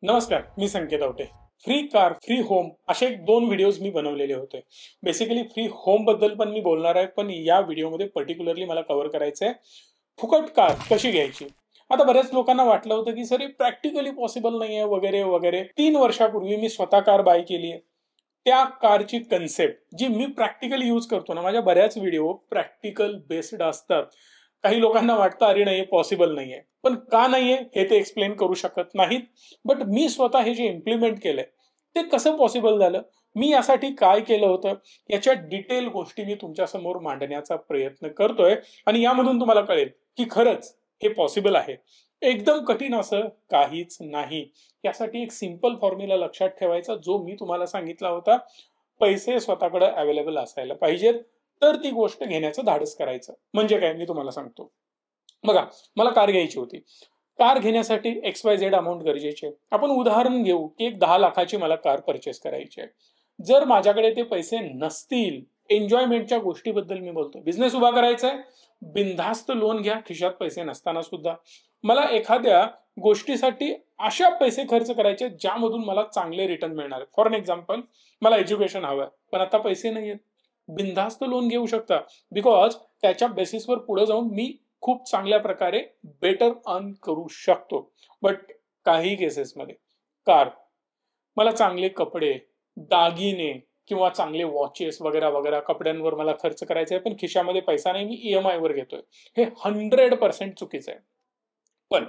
नमस्कार, मी Sanket Awate. Free car, free home असे दोन व्हिडिओज मी बनवलेले होते. बेसिकली फ्री होम बद्दल पण मी बोलणार आहे, पण या व्हिडिओमध्ये पर्टिक्युलरली मला कव्हर करायचं आहे फुकट कार कशी घ्यायची. आता बऱ्याच लोकांना वाटलं होतं की सर हे प्रॅक्टिकली पॉसिबल नाहीये वगैरे वगैरे. 3 वर्षापूर्वी मी स्वतः कार बाय केली आहे. त्या कारची कन्सेप्ट जी मी प्रॅक्टिकली यूज करतो ना, माझ्या बऱ्याच व्हिडिओ प्रॅक्टिकल बेस्ड असतात. काही लोकांना वाटतं अरे नाही पॉसिबल नाहीये, पण का नाहीये हे ते एक्सप्लेन करू शकत नाहीत. बट मी स्वतः हे जे इम्प्लिमेंट केलंय ते कसं पॉसिबल झालं, मी यासाठी काय केलं होतं, याच्या डिटेल गोष्टी मी तुमच्या समोर मांडण्याचा प्रयत्न करतोय. आणि यामधून तुम्हाला कळेल की खरंच हे पॉसिबल आहे. एकदम कठीण असं काहीच नाही. यासाठी एक सिंपल फॉर्म्युला लक्षात ठेवायचा, जो मी तुम्हाला सांगितला होता. पैसे स्वतःकडे अवेलेबल असायला पाहिजेत, तर ती गोष्ट घेण्याचं धाडस करायचं. म्हणजे काय मी तुम्हाला सांगतो. बघा, मला कार घ्यायची होती. कार घेण्यासाठी XYZ अमाऊंट गरजेची आहे. आपण उदाहरण घेऊ की एक 10 लाखाची मला कार परचेस करायची आहे. जर माझ्याकडे ते पैसे नसतील, एन्जॉयमेंटच्या गोष्टीबद्दल मी बोलतो, बिझनेस उभा करायचा आहे, बिनधास्त लोन घ्या खिशात पैसे नसताना सुद्धा. मला एखाद्या गोष्टीसाठी अशा पैसे खर्च करायचे ज्यामधून मला चांगले रिटर्न मिळणार. फॉर एन एक्झाम्पल, मला एज्युकेशन हवं पण आता पैसे नाहीयेत. बिनधास्त लोन घेऊ शकता, बिकॉज त्याच्या बेसिसवर पुढे जाऊन मी खूप चांगल्या प्रकारे बेटर अर्न करू शकतो. बट काही केसेसमध्ये कार, मला चांगले कपडे, दागिने किंवा चांगले वॉचेस वगैरे वगैरे कपड्यांवर मला खर्च करायचा आहे, पण खिशामध्ये पैसा नाही, मी EMI वर घेतोय. हे 100% चुकीचं आहे. पण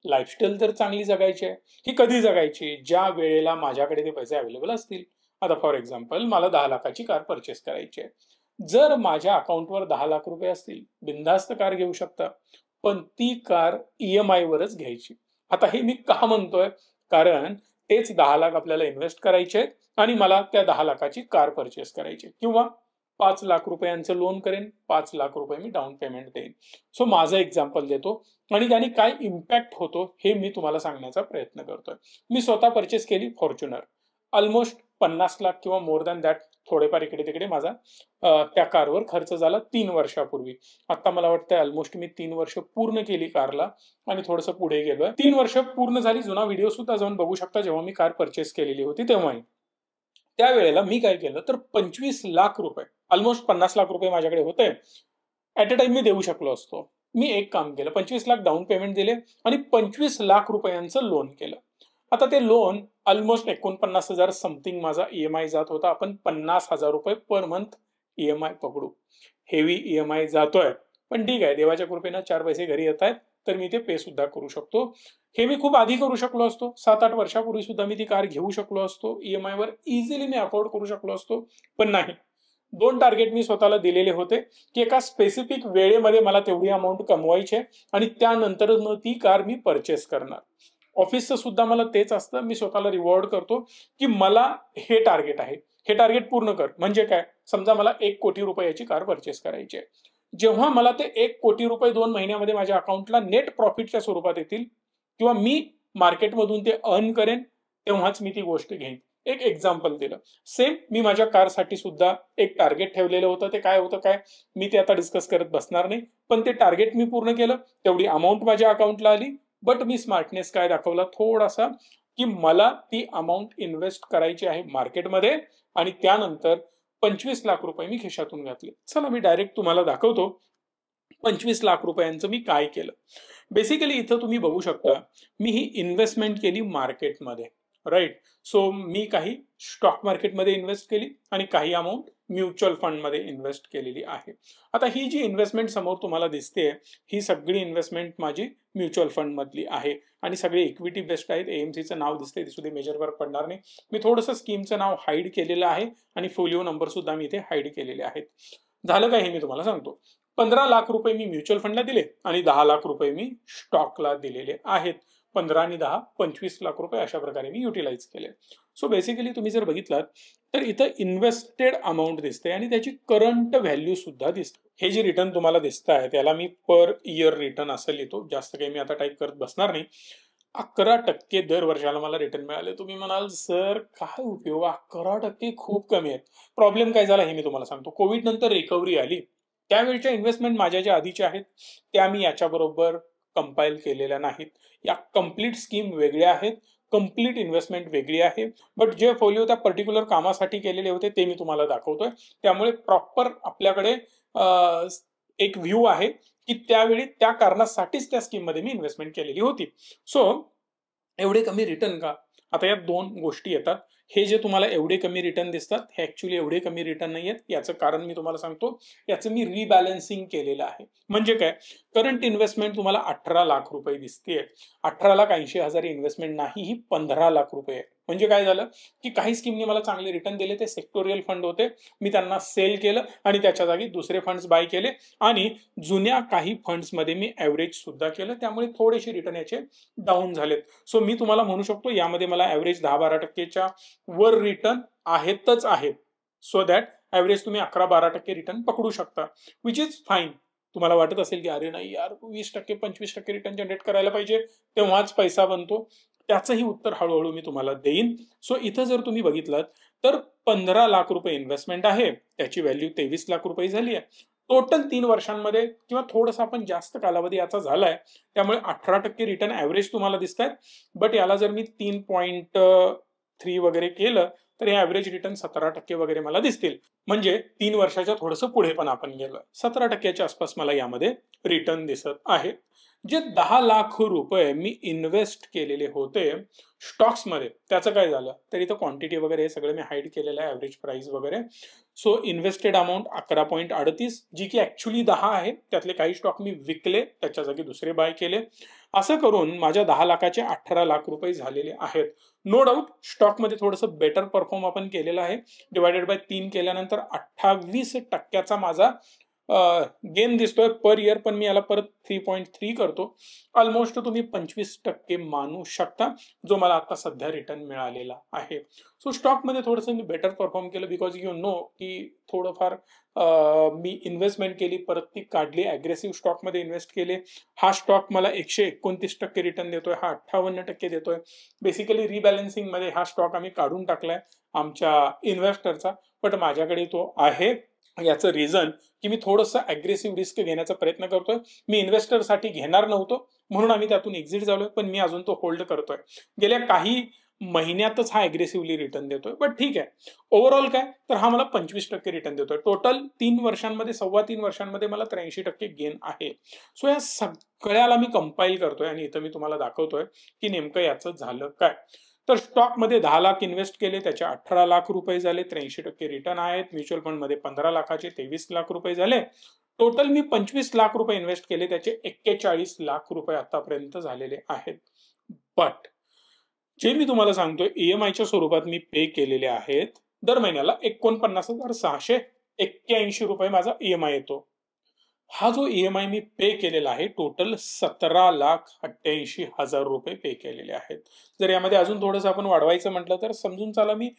लाईफस्टाईल तर चांगली जगायची आहे. ही कधी जगायची? ज्या वेळेला माझ्याकडे ते पैसे अवेलेबल असतील. आता फॉर एक्झाम्पल, मला 10 लाखाची कार परचेस करायची आहे. जर माझ्या अकाउंटवर 10 लाख रुपये असतील, बिनधास्त कार घेऊ शकता, पण ती कार EMI वरच घ्यायची. आता हे मी का म्हणतोय? कारण तेच 10 लाख आपल्याला इन्व्हेस्ट करायचे आहेत आणि मला त्या 10 लाखाची कार परचेस करायची, किंवा 5 लाख रुपयांचं लोन करेन, 5 लाख रुपये मी डाऊन पेमेंट देईन. सो माझं एक्झाम्पल देतो आणि त्याने काय इम्पॅक्ट होतो हे मी तुम्हाला सांगण्याचा प्रयत्न करतोय. मी स्वतः परचेस केली फॉर्च्युनर. ऑलमोस्ट 50 लाख किंवा मोर दॅन दॅट, थोडेफार इकडे तिकडे माझा त्या कारवर खर्च झाला 3 वर्षापूर्वी. आता मला वाटतं ऑलमोस्ट मी 3 वर्ष पूर्ण केली कारला आणि थोडंसं पुढे गेलोय. 3 वर्ष पूर्ण झाली. जुना व्हिडिओ सुद्धा जाऊन बघू शकता, जेव्हा मी कार परचेस केलेली होती तेव्हाही. त्यावेळेला मी काय केलं तर 25 लाख रुपये, ऑलमोस्ट 50 लाख रुपये माझ्याकडे होते, ऍट अ टाइम मी देऊ शकलो असतो. मी एक काम केलं, 25 लाख डाऊन पेमेंट दिले आणि 25 लाख रुपयांचं लोन केलं. आता ते लोन ऑलमोस्ट 49,000 समथिंग माझा EMI जात होता. आपण 50,000 रुपये पर मंथ EMI पकडू. हेवी EMI जातोय, पण ठीक आहे, देवाच्या कृपेनं 4 पैसे घरी येत आहेत, तर मी ते पे सुद्धा करू शकतो. हे मी खूप आधी करू शकलो असतो. 7-8 वर्षापूर्वी सुद्धा मी ती कार घेऊ शकलो असतो. EMI वर इझिली मी अफोर्ड करू शकलो असतो, पण नाही. 2 टार्गेट मी स्वतःला दिलेले होते की एका स्पेसिफिक वेळेमध्ये मला तेवढी अमाऊंट कमवायची आणि त्यानंतर ती कार मी परचेस करणार. ऑफिसचं सुद्धा मला तेच असतं. मी स्वतःला रिवॉर्ड करतो की मला हे टार्गेट आहे, हे टार्गेट पूर्ण कर. म्हणजे काय, समजा मला 1 कोटी रुपयाची कार परचेस करायची आहे. जेव्हा मला ते 1 कोटी रुपये 2 महिन्यामध्ये माझ्या अकाउंटला नेट प्रॉफिटच्या स्वरूपात येतील किंवा मी मार्केटमधून ते अर्न करेन, तेव्हाच मी ती गोष्ट घेईन. एक एक्झाम्पल दिलं. सेम मी माझ्या कारसाठी सुद्धा एक टार्गेट ठेवलेलं होतं. ते काय होतं काय मी ते आता डिस्कस करत बसणार नाही, पण ते टार्गेट मी पूर्ण केलं. तेवढी अमाऊंट माझ्या अकाउंटला आली. बट मी स्मार्टनेस काय दाखवला थोडासा, की मला ती अमाऊंट इन्व्हेस्ट करायची आहे मार्केटमध्ये आणि त्यानंतर 25 लाख रुपये मी खिशातून घातले. चला मी डायरेक्ट तुम्हाला दाखवतो 25 लाख रुपयांचं मी काय केलं. बेसिकली इथं तुम्ही बघू शकता, मी ही इन्व्हेस्टमेंट केली मार्केटमध्ये, राईट. सो मी काही स्टॉक मार्केटमध्ये इन्व्हेस्ट केली आणि काही अमाऊंट म्युच्युअल फंडमध्ये इन्व्हेस्ट केलेली आहे. आता ही जी इन्व्हेस्टमेंट समोर तुम्हाला दिसते, ही सगळी इन्व्हेस्टमेंट माझी म्युच्युअल फंड मधली आहे आणि सगळे इक्विटी बेस्ड आहेत. AMCचं नाव दिसते, ते सुद्धा मेजर वर्क पडणार नाही. मी थोडंसं स्कीमचं नाव हाईड केलेलं आहे आणि फोलिओ नंबर सुद्धा मी इथे हाईड केलेले आहेत. झालं काय हे मी तुम्हाला सांगतो. 15 लाख रुपये मी म्युच्युअल फंडला दिले आणि 10 लाख रुपये मी स्टॉकला दिलेले आहेत. 15 आणि 10 25 लाख रुपये अशा प्रकारे मी युटिलाइज केले. सो बेसिकली तुम्ही जर बघितलात तर इथं इन्व्हेस्टेड अमाऊंट दिसते आणि त्याची करंट व्हॅल्यू सुद्धा दिसते. हे जे रिटर्न तुम्हाला दिसत आहे त्याला मी पर इयर रिटर्न असं लिहितो. जास्त काही मी आता टाईप करत बसणार नाही. 11% दर वर्षाला मला रिटर्न मिळाले. तुम्ही म्हणाल सर काय उपयोग, 11% खूप कमी आहेत. प्रॉब्लेम काय झाला हे मी तुम्हाला सांगतो. कोविड नंतर रिकव्हरी आली. त्यावेळच्या इन्व्हेस्टमेंट माझ्या ज्या आधीच्या आहेत त्या मी याच्याबरोबर कंपाईल केलेल्या नाहीत. या कम्प्लीट स्कीम वेगळ्या आहेत. कम्प्लीट इन्व्हेस्टमेंट वेगळी आहे. बट जे फोलिओ त्या पर्टिक्युलर कामासाठी केलेले होते ते मी तुम्हाला दाखवतोय. त्यामुळे प्रॉपर आपल्याकडे एक व्ह्यू आहे की त्यावेळी त्या कारणासाठीच त्या स्कीम मध्ये मी इन्व्हेस्टमेंट केलेली होती. सो एवढे कमी रिटर्न का? आता या दोन गोष्टी येतात. हे जे तुम्हाला एवढे कमी रिटर्न दिसतात हे ऍक्च्युली एवढे कमी रिटर्न नाही आहेत. याचं कारण मी तुम्हाला सांगतो. याचं मी रिबॅलन्सिंग केलेलं आहे. म्हणजे काय, करंट इन्व्हेस्टमेंट तुम्हाला 18 लाख रुपये दिसतेय. 18,80,000 इन्व्हेस्टमेंट नाही, ही 15 लाख रुपये आहे. म्हणजे काय झालं की काही स्कीमने मला चांगले रिटर्न दिले. ते सेक्टोरियल फंड होते, मी त्यांना सेल केलं आणि त्याच्या जागी दुसरे फंड्स बाय केले. आणि जुन्या काही फंड्स मध्ये मी ऍव्हरेज सुद्धा केलं. त्यामुळे थोडेसे रिटर्न याचे डाऊन झालेत. सो मी तुम्हाला म्हणू शकतो यामध्ये मला ऍव्हरेज 10-12% वर रिटर्न आहेतच आहेत. सो दॅट ऍव्हरेज तुम्ही 11-12% रिटर्न पकडू शकता, विच इज फाईन. तुम्हाला वाटत असेल की अरे नाही यार 20% 25% रिटर्न जनरेट करायला पाहिजे तेव्हाच पैसा बनतो. त्याचंही उत्तर हळूहळू मी तुम्हाला देईन. सो इथं जर तुम्ही बघितलं तर 15 लाख रुपये इन्व्हेस्टमेंट आहे, त्याची व्हॅल्यू 23 लाख रुपये झाली आहे. टोटल 3 वर्षांमध्ये किंवा थोडंसं आपण जास्त कालावधी याचा झालाय, त्यामुळे 18% रिटर्न ऍव्हरेज तुम्हाला दिसत आहेत. बट याला जर मी 3.3 वगैरे केलं तर हे ऍव्हरेज रिटर्न 17% वगैरे मला दिसतील. म्हणजे 3 वर्षाच्या थोडंसं पुढे पण आपण गेलो, 17%च्या आसपास मला यामध्ये रिटर्न दिसत आहे. जे 10 लाख रुपये मी इन्व्हेस्ट केलेले होते स्टॉक्स मध्ये, त्याचं काय झालं तर इथं क्वांटिटी वगैरे हे सगळं मी हाईड केलेलं आहे, ऍव्हरेज प्राइस वगैरे. सो इन्व्हेस्टेड अमाऊंट 11.38, जी की ऍक्च्युली 10 आहे. त्यातले काही स्टॉक मी विकले, त्याच्या जागी दुसरे बाय केले. असं करून माझ्या 10 लाखाचे 18 लाख रुपये झालेले आहेत. नो डाऊट स्टॉकमध्ये थोडंसं बेटर परफॉर्म आपण केलेलं आहे. डिवायडेड बाय 3 केल्यानंतर 28% माझा गेन दिसतोय पर इयर. पण मी याला परत 3.3 करतो. ऑलमोस्ट तुम्ही 25% मानू शकता जो मला आता सध्या रिटर्न मिळालेला आहे. सो स्टॉकमध्ये थोडंसं मी बेटर परफॉर्म केलं, बिकॉज यू नो की थोडंफार मी इन्व्हेस्टमेंट केली, परत ती काढली, अग्रेसिव्ह स्टॉकमध्ये इन्व्हेस्ट केले. हा स्टॉक मला 129% रिटर्न देतोय, हा 58% देतोय. बेसिकली रिबॅलन्सिंग मध्ये हा स्टॉक आम्ही काढून टाकलाय आमच्या इन्व्हेस्टरचा, बट माझ्याकडे तो आहे. याचं रिझन की मी थोडंसं अग्रेसिव्ह रिस्क घेण्याचा प्रयत्न करतोय. मी इन्व्हेस्टरसाठी घेणार नव्हतो म्हणून आम्ही त्यातून एक्झिट झालोय, पण मी अजून तो होल्ड करतोय. गेल्या काही महिन्यातच हा अग्रेसिव्हली रिटर्न देतोय. बट ठीक आहे, ओव्हरऑल काय तर हा मला 25% रिटर्न देतोय. टोटल 3 वर्षांमध्ये 3.25 वर्षांमध्ये मला 83% गेन आहे. सो या सगळ्याला मी कंपाईल करतोय आणि इथं मी तुम्हाला दाखवतोय की नेमकं याचं झालं काय. तर स्टॉक मध्ये 10 लाख इन्व्हेस्ट केले, त्याचे 18 लाख रुपये झाले, 83% रिटर्न आहेत. म्युच्युअल फंड मध्ये 15 लाखाचे 23 लाख रुपये झाले. टोटल मी 25 लाख रुपये इन्व्हेस्ट केले, त्याचे 41 लाख रुपये आतापर्यंत झालेले आहेत. बट जे मी तुम्हाला सांगतोय ईएमआयच्या स्वरूपात मी पे केलेले आहेत. दर महिन्याला 49,681 रुपये माझा ईएमआय येतो. हा जो ईएमआय मी पे केलेला आहे टोटल 17,88,000 रुपये पे केलेले आहेत. जर यामध्ये अजून थोडंसं आपण वाढवायचं म्हटलं तर समजून चला मी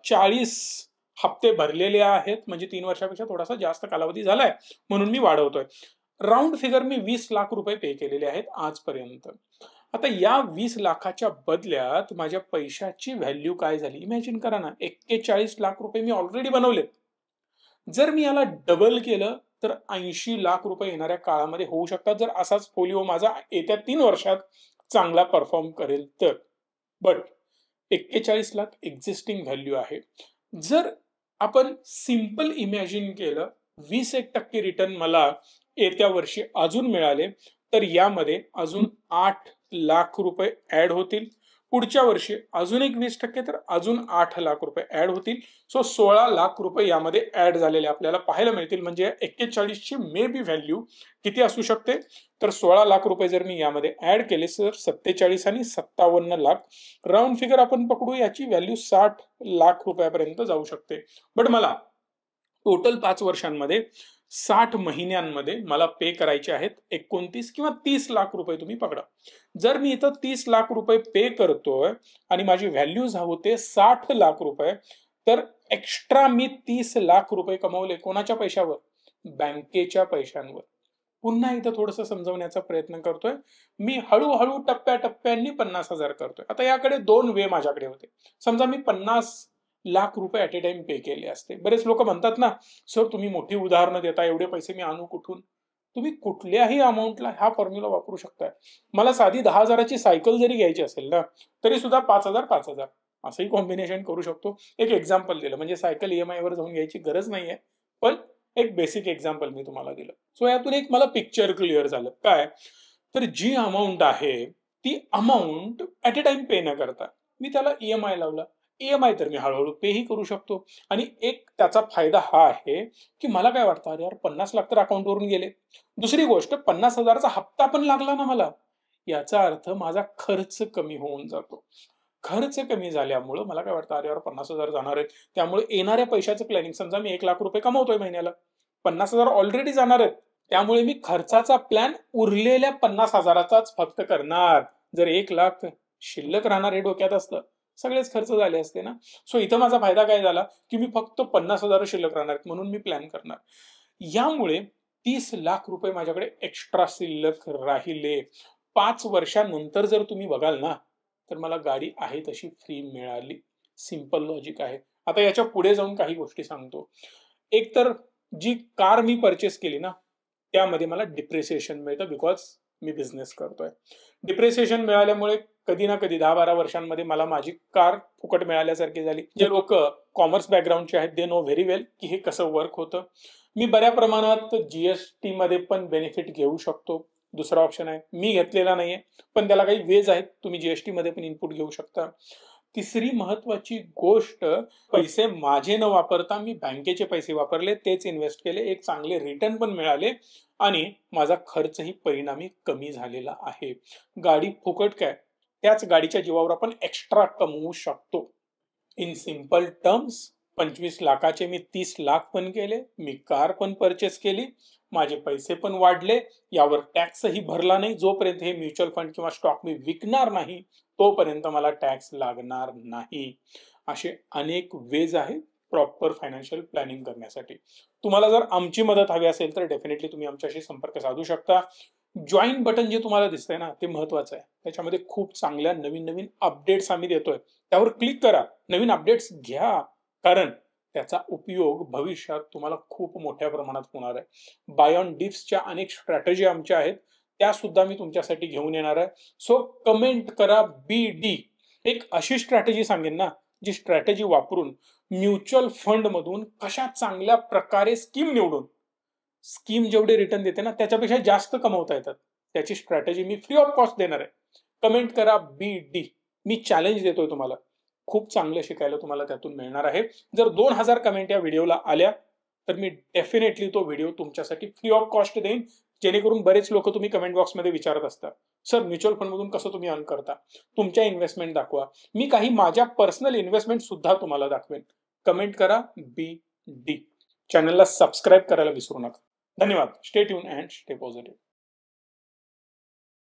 40 हप्ते भरलेले आहेत. म्हणजे 3 वर्षापेक्षा थोडासा जास्त कालावधी झालाय म्हणून मी वाढवतोय. राऊंड फिगर मी 20 लाख रुपये पे केलेले आहेत आजपर्यंत. आता या 20 लाखाच्या बदल्यात माझ्या पैशाची व्हॅल्यू काय झाली इमॅजिन करा ना. 41 लाख रुपये मी ऑलरेडी बनवलेत. जर मी याला डबल केलं तर 80 लाख रुपये येणाऱ्या काळामध्ये होऊ शकतात, जर असाच फोलिओ माझा येत्या 3 वर्षात चांगला परफॉर्म करेल तर. बट 41 लाख एक्झिस्टिंग व्हॅल्यू आहे. जर आपण सिंपल इमॅजिन केलं 20% रिटर्न मला येत्या वर्षी अजून मिळाले तर यामध्ये अजून 8 लाख रुपये ऍड होतील. पुढच्या वर्षी अजून एक 20% तर अजून 8 लाख रुपये ऍड होतील. सो 16 लाख रुपये यामध्ये ऍड झालेले आपल्याला पाहायला मिळतील. म्हणजे 41 ची मे बी व्हॅल्यू किती असू शकते तर 16 लाख रुपये जर मी यामध्ये ऍड केले तर 47 आणि 57 लाख राऊंड फिगर आपण पकडू, याची व्हॅल्यू 60 लाख रुपयापर्यंत जाऊ शकते. बट मला टोटल 5 वर्षांमध्ये 60 महिन्यांमध्ये मला पे करायचे आहेत 29 किंवा 30 लाख रुपये तुम्ही पकडा. जर मी इथं 30 लाख रुपये पे करतोय आणि माझी व्हॅल्यू होते 60 लाख रुपये, तर एक्स्ट्रा मी 30 लाख रुपये कमवले. कोणाच्या पैशावर? बँकेच्या पैशांवर. पुन्हा इथं थोडंसं समजवण्याचा प्रयत्न करतोय मी. हळूहळू टप्प्याटप्प्यांनी 50,000 करतोय. आता याकडे 2 वे माझ्याकडे होते. समजा मी 50 लाख रुपये ऍट ए टाइम पे केले असते. बरेच लोक म्हणतात ना सर तुम्ही मोठी उदाहरणं देता, एवढे पैसे मी आणू कुठून. तुम्ही कुठल्याही अमाऊंटला हा फॉर्म्युला वापरू शकताय. मला साधी 10,000ची सायकल जरी घ्यायची असेल ना, तरी सुद्धा 5,000 5,000 असंही कॉम्बिनेशन करू शकतो. एक एक्झाम्पल दिलं, म्हणजे सायकल EMI वर जाऊन घ्यायची गरज नाहीये, पण एक बेसिक एक्झाम्पल मी तुम्हाला दिलं. सो यातून एक मला पिक्चर क्लिअर झालं. काय तर जी अमाऊंट आहे ती अमाऊंट ऍट अ टाइम पे न करता मी त्याला EMI लावला. EMI तर मी हळूहळू पेही करू शकतो. आणि एक त्याचा फायदा हा आहे की मला काय वाटतं, अरे यार 50 लाख तर अकाउंटवरून गेले. दुसरी गोष्ट 50,000चा हप्ता पण लागला ना मला, याचा अर्थ माझा खर्च कमी होऊन जातो. खर्च कमी झाल्यामुळं मला काय वाटतं, अरे यार 50,000 जाणार आहेत, त्यामुळे येणाऱ्या पैशाचं प्लॅनिंग, समजा मी 1 लाख रुपये कमवतोय महिन्याला, 50,000 ऑलरेडी जाणार आहेत, त्यामुळे मी खर्चाचा प्लॅन उरलेल्या 50,000चाच फक्त करणार. जर 1 लाख शिल्लक राहणार हे डोक्यात असतं, सगळेच खर्च झाले असते ना. सो इथं माझा फायदा काय झाला की मी फक्त 50,000 शिल्लक राहणार आहेत म्हणून मी प्लॅन करणार. यामुळे 30 लाख रुपये माझ्याकडे एक्स्ट्रा शिल्लक राहिले. 5 वर्षानंतर जर तुम्ही बघाल ना, तर मला गाडी आहे तशी फ्री मिळाली. सिंपल लॉजिक आहे. आता याच्या पुढे जाऊन काही गोष्टी सांगतो. एक तर जी कार मी परचेस केली ना, त्यामध्ये मला डिप्रिसिएशन मिळतं, बिकॉज मी बिझनेस करतोय. डिप्रिसिएशन मिळाल्यामुळे कधी ना कधी 10-12 वर्षांमध्ये मला माझी कार फुकट मिळाल्यासारखी झाली. जे लोक कॉमर्स बॅकग्राऊंडचे आहेत, दे नो व्हेरी वेल की हे कसं वर्क होतं. मी बऱ्या प्रमाणात GST मध्ये पण बेनिफिट घेऊ शकतो. दुसरा ऑप्शन आहे, मी घेतलेला नाहीये, पण त्याला काही वेज आहेत, तुम्ही GST मध्ये पण इनपुट घेऊ शकता. तिसरी महत्वाची गोष्ट, पैसे माझे न वापरता मी बँकेचे पैसे वापरले, तेच इन्व्हेस्ट केले, एक चांगले रिटर्न पण मिळाले आणि माझा खर्चही परिणामी कमी झालेला आहे. गाडी फुकट काय, त्याच गाडीच्या जीवावर आपण एक्स्ट्रा कमवू शकतो. इन सिंपल टर्म्स 25 लाखाचे मी 30 लाख पण केले, मी कार पण परचेस केली, माझे पैसे पण वाढले, यावर टॅक्सही भरला नाही. जोपर्यंत हे म्युच्युअल फंड किंवा स्टॉक मी विकणार नाही तोपर्यंत मला टॅक्स लागणार नाही. असे अनेक वेज आहेत प्रॉपर फायनान्शियल प्लॅनिंग करण्यासाठी. तुम्हाला जर आमची मदत हवी असेल तर डेफिनेटली तुम्ही आमच्याशी संपर्क साधू शकता. जॉईन बटन जे तुम्हाला दिसतंय ना, ते महत्वाचं आहे. त्याच्यामध्ये खूप चांगल्या नवीन नवीन अपडेट्स आम्ही देतोय, त्यावर क्लिक करा, नवीन अपडेट्स घ्या, कारण त्याचा उपयोग भविष्यात तुम्हाला खूप मोठ्या प्रमाणात होणार आहे. बाय ऑन डिप्सच्या अनेक स्ट्रॅटेजी आमच्या आहेत, त्या सुद्धा मी तुमच्यासाठी घेऊन येणार आहे. सो कमेंट करा BD. एक अशी स्ट्रॅटेजी सांगेन ना, जी स्ट्रॅटेजी वापरून म्युच्युअल फंड मधून कशा चांगल्या प्रकारे स्कीम निवडून, स्कीम जेवढे रिटर्न देते ना त्याच्यापेक्षा जास्त कमवता येतात, त्याची strategy me free of cost देणार आहे. कमेंट करा BD. मी चॅलेंज देतोय तुम्हाला, खूप चांगलं शिकायला तुम्हाला त्यातून मिळणार आहे. जर 2000 कमेंट या व्हिडिओला आल्या तर मी डेफिनेटली तो व्हिडिओ तुमच्यासाठी फ्री ऑफ कॉस्ट देईन. जेणेकरून बरेच लोक तुम्ही कमेंट बॉक्समध्ये विचारत असतात, सर म्युच्युअल फंड मधून कसं तुम्ही अर्न करता, तुमच्या इन्व्हेस्टमेंट दाखवा. मी काही माझ्या पर्सनल इन्व्हेस्टमेंट सुद्धा तुम्हाला दाखवेन. कमेंट करा BD. चॅनलला सबस्क्राईब करायला विसरू नका. धन्यवाद. Stay tune and stay positive.